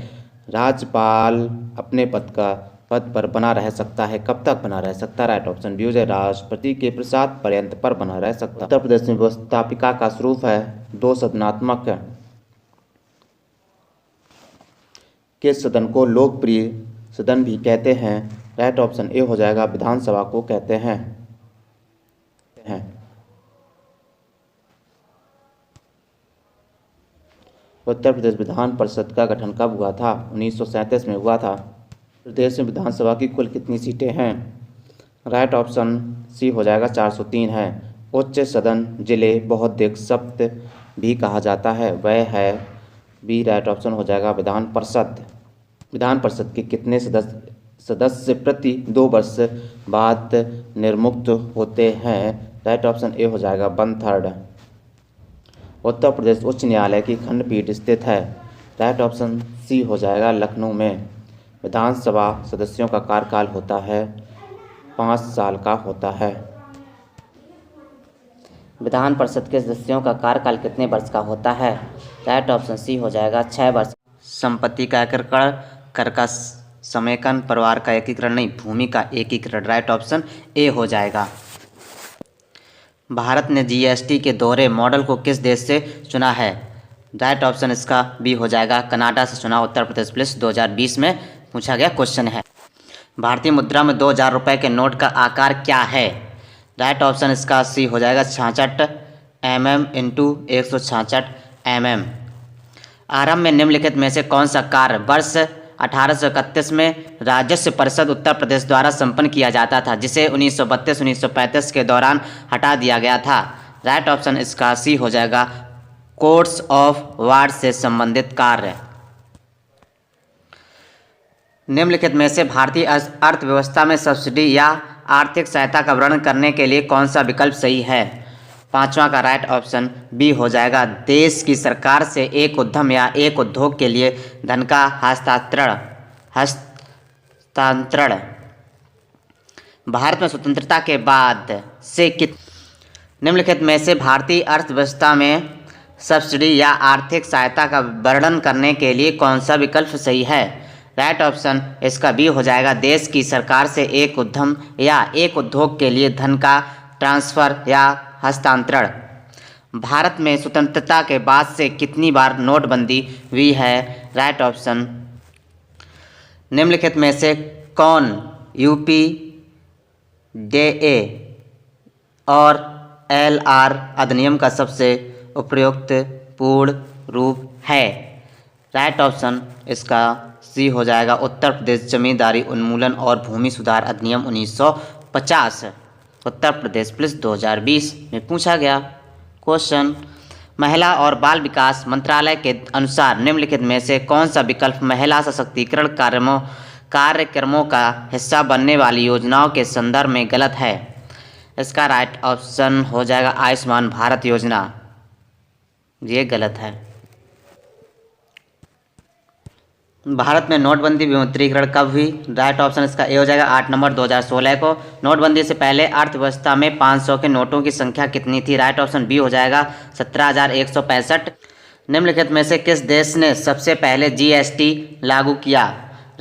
राज्यपाल अपने पद पर बना रह सकता है, कब तक बना रह सकता है? राइट ऑप्शन बी हो जाए राष्ट्रपति के प्रसाद पर्यंत पर बना रह सकता है। उत्तर प्रदेश में व्यवस्थापिका का स्वरूप है दो सदनात्मक के सदन को लोकप्रिय सदन भी कहते हैं, राइट ऑप्शन ए हो जाएगा विधानसभा को कहते हैं। उत्तर प्रदेश विधान परिषद का गठन कब हुआ था? 1937 में हुआ था। प्रदेश में विधानसभा की कुल कितनी सीटें हैं? राइट ऑप्शन सी हो जाएगा 403 है। उच्च सदन जिले बहुअध्यक्ष सप्त भी कहा जाता है, वह है बी, राइट ऑप्शन हो जाएगा विधान परिषद। विधान परिषद के कितने सदस्य प्रति 2 वर्ष बाद निर्मुक्त होते हैं? राइट ऑप्शन ए हो जाएगा 1/3। उत्तर प्रदेश उच्च न्यायालय की खंडपीठ स्थित है, राइट ऑप्शन सी हो जाएगा लखनऊ में। विधानसभा सदस्यों का कार्यकाल होता है 5 साल का होता है। विधान परिषद के सदस्यों का कार्यकाल कितने वर्ष का होता है? राइट ऑप्शन सी हो जाएगा 6 वर्ष। संपत्ति का एकीकरण, कर का समेकन, परिवार का एकीकरण नहीं, भूमि का एकीकरण, राइट ऑप्शन ए हो जाएगा। भारत ने जीएसटी के दोहरे मॉडल को किस देश से चुना है? राइट ऑप्शन इसका बी हो जाएगा कनाडा से चुना। उत्तर प्रदेश पुलिस 2020 में पूछा गया क्वेश्चन है। भारतीय मुद्रा में 2000 रुपये के नोट का आकार क्या है? राइट ऑप्शन इसका सी हो जाएगा 66 mm इंटू 166 mm। आरंभ में निम्नलिखित में से कौन सा कार्य वर्ष 1831 में राजस्व परिषद उत्तर प्रदेश द्वारा संपन्न किया जाता था, जिसे 1932-1935 के दौरान हटा दिया गया था? राइट ऑप्शन इसका सी हो जाएगा कोर्ट्स ऑफ वार्ड से संबंधित कार्य। निम्नलिखित में से भारतीय अर्थव्यवस्था में सब्सिडी या आर्थिक सहायता का वर्णन करने के लिए कौन सा विकल्प सही है? 5वां का राइट ऑप्शन बी हो जाएगा देश की सरकार से एक उद्यम या एक उद्योग के लिए धन का हस्तांतरण। भारत में स्वतंत्रता के बाद से निम्नलिखित में से भारतीय अर्थव्यवस्था में सब्सिडी या आर्थिक सहायता का वर्णन करने के लिए कौन सा विकल्प सही है? राइट ऑप्शन इसका बी हो जाएगा देश की सरकार से एक उद्यम या एक उद्योग के लिए धन का ट्रांसफर या हस्तांतरण। भारत में स्वतंत्रता के बाद से कितनी बार नोटबंदी हुई है? राइट ऑप्शन निम्नलिखित में से कौन यूपीडेए और एलआर अधिनियम का सबसे उपयुक्त पूर्ण रूप है? राइट ऑप्शन इसका सी हो जाएगा उत्तर प्रदेश जमींदारी उन्मूलन और भूमि सुधार अधिनियम 1950। उत्तर प्रदेश पुलिस 2020 में पूछा गया क्वेश्चन। महिला और बाल विकास मंत्रालय के अनुसार निम्नलिखित में से कौन सा विकल्प महिला सशक्तिकरण कार्यक्रमों का हिस्सा बनने वाली योजनाओं के संदर्भ में गलत है? इसका राइट ऑप्शन हो जाएगा आयुष्मान भारत योजना, ये गलत है। भारत में नोटबंदी विमुद्रीकरण कब हुई? राइट ऑप्शन इसका ए हो जाएगा 8 नवंबर 2016 को। नोटबंदी से पहले अर्थव्यवस्था में 500 के नोटों की संख्या कितनी थी? राइट ऑप्शन बी हो जाएगा 17,165। निम्नलिखित में से किस देश ने सबसे पहले जीएसटी लागू किया?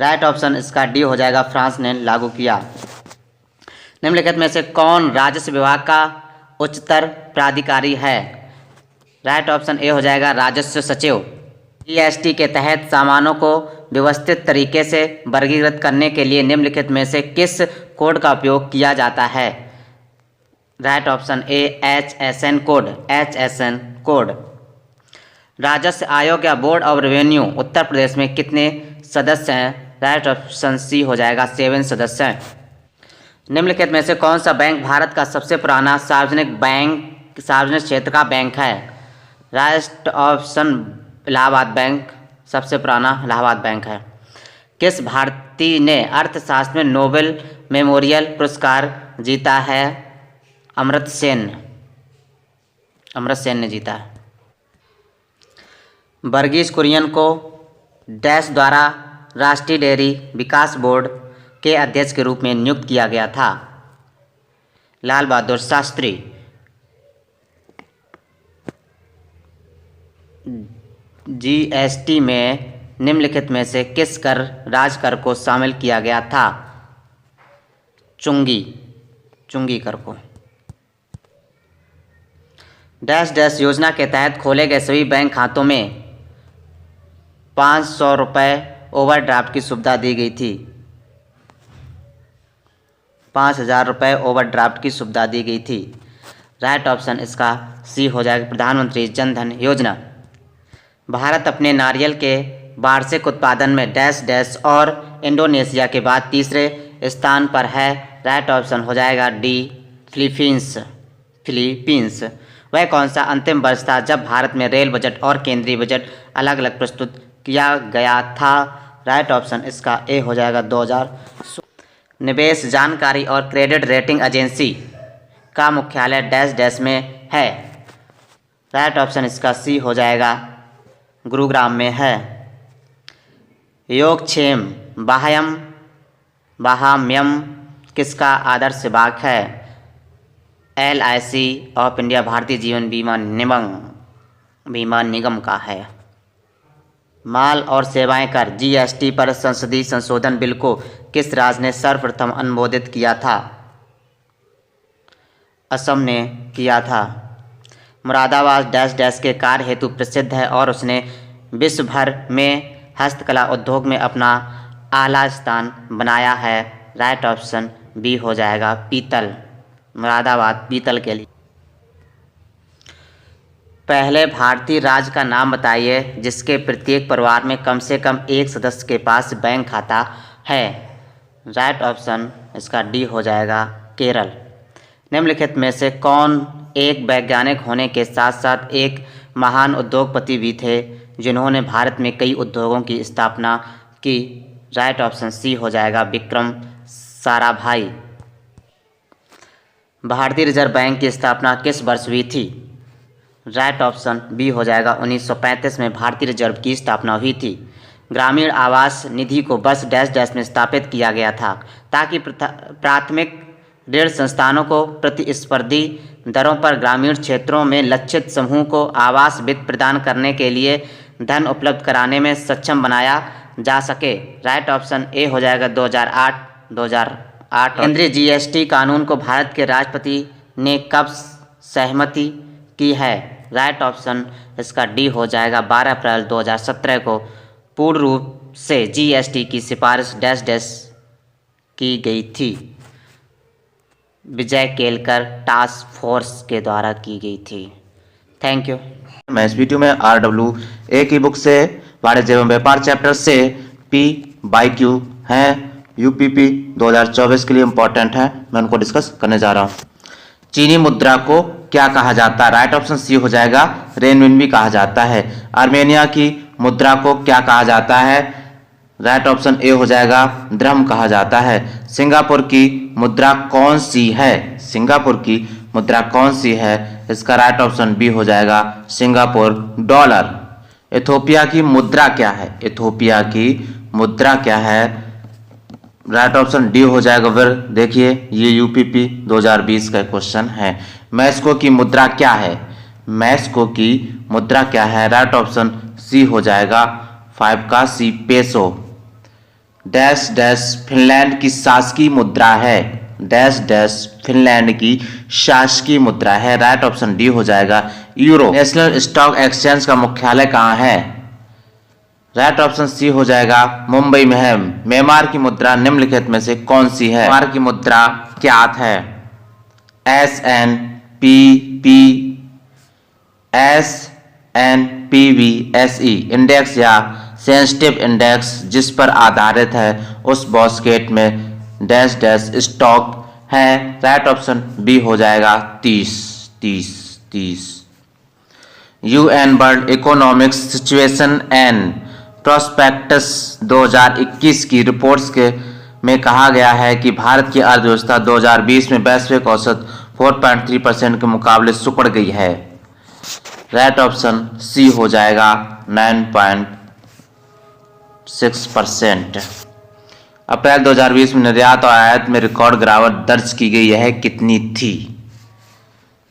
राइट ऑप्शन इसका डी हो जाएगा फ्रांस ने लागू किया। निम्नलिखित में से कौन राजस्व विभाग का उच्चतर प्राधिकारी है? राइट ऑप्शन ए हो जाएगा राजस्व सचिव। जीएसटी के तहत सामानों को व्यवस्थित तरीके से वर्गीकृत करने के लिए निम्नलिखित में से किस कोड का उपयोग किया जाता है? Right option A HSN code. HSN code. राजस्व आयोग या board of revenue Uttar Pradesh में कितने सदस्य हैं? राइट ऑप्शन सी हो जाएगा 7 सदस्य हैं। निम्नलिखित में से कौन सा बैंक भारत का सबसे पुराना सार्वजनिक क्षेत्र का बैंक है? राइट ऑप्शन इलाहाबाद बैंक सबसे पुराना इलाहाबाद बैंक है। किस भारतीय ने अर्थशास्त्र में नोबेल मेमोरियल पुरस्कार जीता है? अमर्त्य सेन ने जीता है। वर्गीस कुरियन को डैश द्वारा राष्ट्रीय डेयरी विकास बोर्ड के अध्यक्ष के रूप में नियुक्त किया गया था? लाल बहादुर शास्त्री। जीएसटी में निम्नलिखित में से किस राजकर को शामिल किया गया था? चुंगी कर को। डैश डैश योजना के तहत खोले गए सभी बैंक खातों में 500 रुपये ओवरड्राफ्ट की सुविधा दी गई थी। 5,000 रुपये ओवरड्राफ्ट की सुविधा दी गई थी। राइट ऑप्शन इसका सी हो जाएगा प्रधानमंत्री जन धन योजना। भारत अपने नारियल के वार्षिक उत्पादन में डैश डैश और इंडोनेशिया के बाद तीसरे स्थान पर है। राइट ऑप्शन हो जाएगा डी फिलीपींस। वह कौन सा अंतिम वर्ष था जब भारत में रेल बजट और केंद्रीय बजट अलग अलग प्रस्तुत किया गया था? राइट ऑप्शन इसका ए हो जाएगा 2016। निवेश जानकारी और क्रेडिट रेटिंग एजेंसी का मुख्यालय डैश डैश में है? राइट ऑप्शन इसका सी हो जाएगा गुरुग्राम में है। योगक्षेम बाह्यम किसका आदर्श बाग है? LIC of India Bharatiya Jeevan बीमा निगम का है। माल और सेवाएं कर GST पर संसदीय संशोधन बिल को किस राज्य ने सर्वप्रथम अनुमोदित किया था? असम ने किया था। मुरादाबाद डैश डैश के कार्य हेतु प्रसिद्ध है और उसने विश्व भर में हस्तकला उद्योग में अपना आला स्थान बनाया है। राइट ऑप्शन बी हो जाएगा पीतल। मुरादाबाद पीतल के लिए। पहले भारतीय राज्य का नाम बताइए जिसके प्रत्येक परिवार में कम से कम एक सदस्य के पास बैंक खाता है। राइट ऑप्शन इसका डी हो जाएगा केरल। निम्नलिखित में से कौन एक वैज्ञानिक होने के साथ साथ एक महान उद्योगपति भी थे जिन्होंने भारत में कई उद्योगों की स्थापना की? राइट ऑप्शन सी हो जाएगा विक्रम साराभाई। भारतीय रिजर्व बैंक की स्थापना किस वर्ष हुई थी? राइट ऑप्शन बी हो जाएगा 1935 में भारतीय रिजर्व की स्थापना हुई थी। ग्रामीण आवास निधि को वर्ष डैश डैश में स्थापित किया गया था ताकि प्राथमिक ऋण संस्थानों को प्रतिस्पर्धी दरों पर ग्रामीण क्षेत्रों में लक्षित समूह को आवास वित्त प्रदान करने के लिए धन उपलब्ध कराने में सक्षम बनाया जा सके। राइट ऑप्शन ए हो जाएगा 2008। केंद्रीय GST कानून को भारत के राष्ट्रपति ने कब सहमति की है? राइट ऑप्शन इसका डी हो जाएगा 12 अप्रैल 2017 को। पूर्ण रूप से GST की सिफारिश डैश डैश की गई थी। विजय केलकर टास्क फोर्स के द्वारा की गई थी। Thank you. मैं इस वीडियो में RWA की बुक से वाणिज्य एवं व्यापार चैप्टर से P/Q हैं UPP 2024 के लिए इम्पोर्टेंट है, मैं उनको डिस्कस करने जा रहा हूँ। चीनी मुद्रा को क्या कहा जाता है? राइट ऑप्शन सी हो जाएगा रेनमिनबी कहा जाता है। आर्मेनिया की मुद्रा को क्या कहा जाता है? राइट ऑप्शन ए हो जाएगा द्रह्म कहा जाता है। सिंगापुर की मुद्रा कौन सी है? सिंगापुर की मुद्रा कौन सी है? इसका राइट ऑप्शन बी हो जाएगा सिंगापुर डॉलर। इथोपिया की मुद्रा क्या है? इथोपिया की मुद्रा क्या है? राइट ऑप्शन डी हो जाएगा। फिर देखिए ये यूपीपी 2020 का क्वेश्चन है। मैक्सिको की मुद्रा क्या है? मैक्सिको की मुद्रा क्या है? राइट ऑप्शन सी हो जाएगा 5 का सी, पेसो। डैश डैश फिनलैंड की शासकीय मुद्रा है। डैश डैश फिनलैंड की शासकीय मुद्रा है। राइट ऑप्शन डी हो जाएगा यूरो। नेशनल स्टॉक एक्सचेंज का मुख्यालय कहाँ है? राइट ऑप्शन सी हो जाएगा मुंबई में है। म्यांमार की मुद्रा निम्नलिखित में से कौन सी है? म्यांमार की मुद्रा क्या है? SNPVSE इंडेक्स या सेंसिटिव इंडेक्स जिस पर आधारित है उस बास्केट में डैश डैश स्टॉक है। राइट ऑप्शन बी हो जाएगा 30। UN world economic situation and prospectus 2021 की रिपोर्ट्स में कहा गया है कि भारत की अर्थव्यवस्था 2020 में वैश्विक औसत 4.3% के मुकाबले सिकुड़ गई है। राइट ऑप्शन सी हो जाएगा 9.6%। अप्रैल 2020 में निर्यात और आयात में रिकॉर्ड गिरावट दर्ज की गई है, कितनी थी?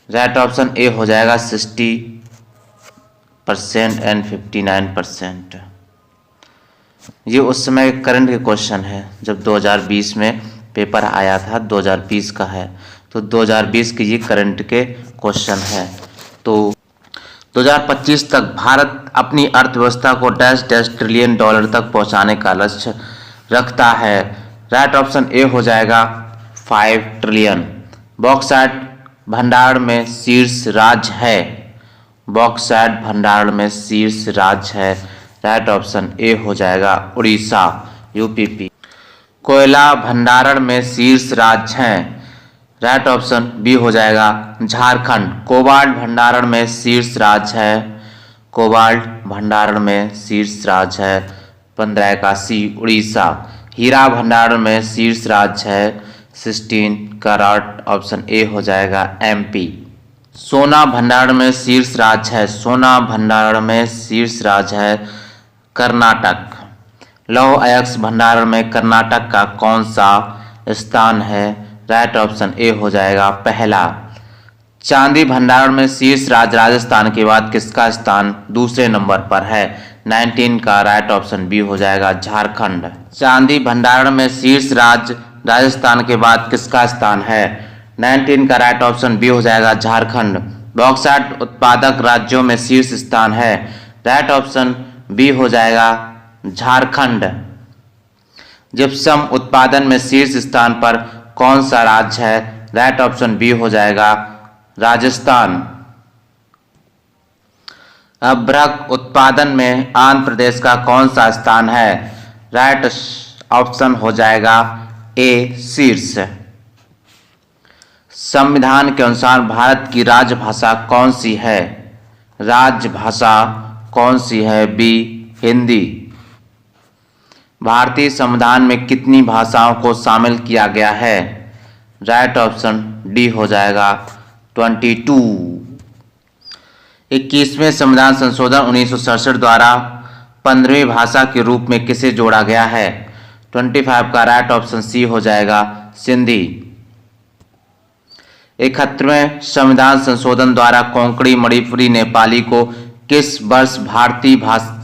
राइट ऑप्शन ए हो जाएगा 60% एंड 59%। ये उस समय करंट के क्वेश्चन है जब 2020 में पेपर आया था, 2020 का है, तो 2020 के ये करंट के क्वेश्चन है। तो 2025 तक भारत अपनी अर्थव्यवस्था को डैश डैश ट्रिलियन डॉलर तक पहुंचाने का लक्ष्य रखता है। राइट ऑप्शन ए हो जाएगा 5 ट्रिलियन। बॉक्साइट भंडार में शीर्ष राज्य है। बॉक्साइट भंडार में शीर्ष राज्य है। राइट ऑप्शन ए हो जाएगा उड़ीसा, यूपीपी। कोयला भंडारण में शीर्ष राज्य हैं। राइट ऑप्शन बी हो जाएगा झारखंड। कोबाल्ट भंडारण में शीर्ष राज्य है। कोबाल्ट भंडारण में शीर्ष राज्य है 15 का सी, उड़ीसा। हीरा भंडारण में शीर्ष राज्य है 16 का राइट ऑप्शन ए हो जाएगा एमपी। सोना भंडारण में शीर्ष राज्य है। सोना भंडारण में शीर्ष राज्य है कर्नाटक। लौह अयस्क भंडारण में कर्नाटक का कौन सा स्थान है? राइट ऑप्शन ए हो जाएगा पहला। चांदी भंडारण में शीर्ष राज्य राजस्थान के बाद किसका स्थान दूसरे नंबर पर है? 19 का राइट ऑप्शन बी हो जाएगा झारखंड। चांदी भंडारण में शीर्ष राज्य राजस्थान के बाद किसका स्थान है? 19 का राइट ऑप्शन बी हो जाएगा झारखंड। बॉक्साइट उत्पादक राज्यों में शीर्ष स्थान है। राइट ऑप्शन बी हो जाएगा झारखंड। जिप्सम उत्पादन में शीर्ष स्थान पर कौन सा राज्य है? राइट ऑप्शन बी हो जाएगा राजस्थान। अभ्रक उत्पादन में आंध्र प्रदेश का कौन सा स्थान है? राइट ऑप्शन हो जाएगा ए, शीर्ष। संविधान के अनुसार भारत की राजभाषा कौन सी है? राजभाषा कौन सी है? बी, हिंदी। भारतीय संविधान में कितनी भाषाओं को शामिल किया गया है? राइट ऑप्शन डी हो जाएगा 22। 21वें संविधान संशोधन 1967 द्वारा 15वीं भाषा के रूप में किसे जोड़ा गया है? 25 का राइट ऑप्शन सी हो जाएगा सिंधी। 71वें संविधान संशोधन द्वारा कोंकणी, मणिपुरी, नेपाली को किस वर्ष भारतीय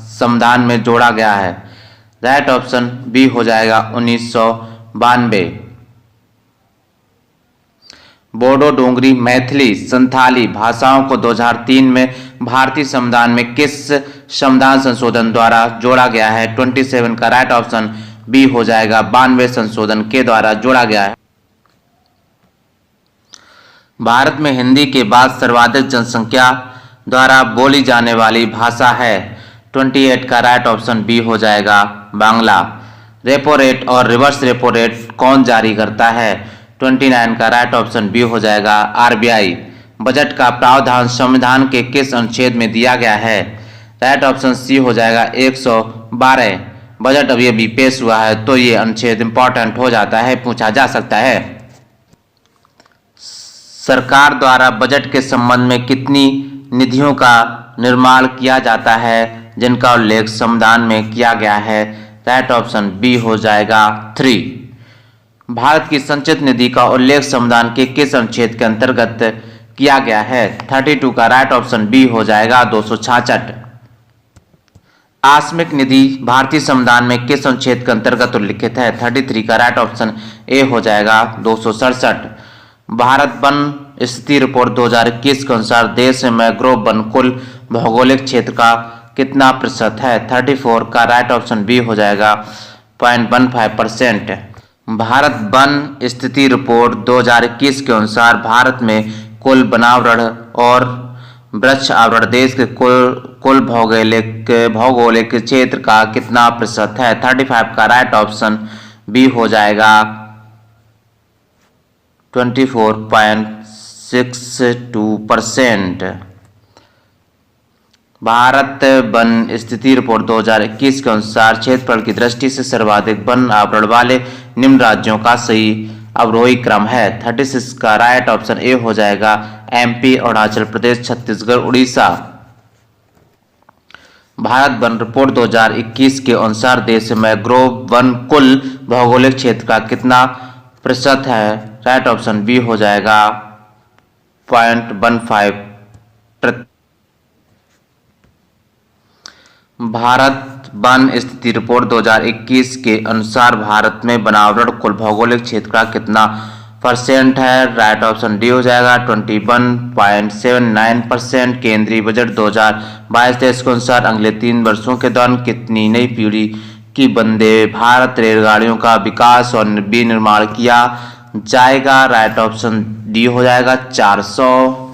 संविधान में जोड़ा गया है? राइट ऑप्शन बी हो जाएगा 1992। बोडो, डोगरी, मैथिली, संथाली भाषाओं को 2003 में भारतीय संविधान में किस संविधान संशोधन द्वारा जोड़ा गया है? 27 का राइट ऑप्शन बी हो जाएगा 92 संशोधन के द्वारा जोड़ा गया है। भारत में हिंदी के बाद सर्वाधिक जनसंख्या द्वारा बोली जाने वाली भाषा है। 28 का राइट ऑप्शन बी हो जाएगा बांग्ला। रेपो रेट और रिवर्स रेपो रेट कौन जारी करता है? 29 का राइट ऑप्शन बी हो जाएगा आरबीआई। बजट का प्रावधान संविधान के किस अनुच्छेद में दिया गया है? राइट ऑप्शन सी हो जाएगा 112। बजट अभी अभी पेश हुआ है तो ये अनुच्छेद इंपॉर्टेंट हो जाता है, पूछा जा सकता है। सरकार द्वारा बजट के संबंध में कितनी निधियों का निर्माण किया जाता है? जिनका उल्लेख संविधान में किया गया है? राइट ऑप्शन बी हो जाएगा 3। भारत की संचित निधि का उल्लेख संविधान के किस अनुच्छेद के अंतर्गत किया गया है? 32 का राइट ऑप्शन बी हो जाएगा 266। आकस्मिक निधि भारतीय संविधान में किस अनुच्छेद के अंतर्गत उल्लिखित है? 33 का राइट ऑप्शन ए हो जाएगा 267। भारत वन स्थिति रिपोर्ट 2021 के अनुसार देश में मैंग्रोव वन कुल भौगोलिक क्षेत्र का कितना प्रतिशत है? 34 का राइट ऑप्शन बी हो जाएगा 0.15%। भारत वन स्थिति रिपोर्ट 2021 के अनुसार भारत में कुल वनावरण और वृक्ष आवरण देश के कुल भौगोलिक क्षेत्र का कितना प्रतिशत है? 35 का राइट ऑप्शन बी हो जाएगा 24.62%। भारत वन स्थिति रिपोर्ट 2021 के अनुसार क्षेत्रफल की दृष्टि से सर्वाधिक वन आवरण वाले निम्न राज्यों का सही अवरोही क्रम है? 36 का राइट ऑप्शन ए हो जाएगा MP, Arunachal Pradesh, Chhattisgarh, Orissa. Bharat one report 2021 के अनुसार देश में मैंग्रोव वन कुल भौगोलिक क्षेत्र का कितना प्रतिशत है? राइट ऑप्शन बी हो जाएगा 0.15%। भारत वन स्थिति रिपोर्ट 2021 के अनुसार भारत में वनावरण कुल भौगोलिक क्षेत्र का कितना परसेंट है? राइट ऑप्शन डी हो जाएगा 21.79%। केंद्रीय बजट 2022-23 के अनुसार अगले 3 वर्षों के दौरान कितनी नई पीढ़ी की वंदे भारत रेलगाड़ियों का विकास और विनिर्माण किया जाएगा? राइट ऑप्शन डी हो जाएगा 400।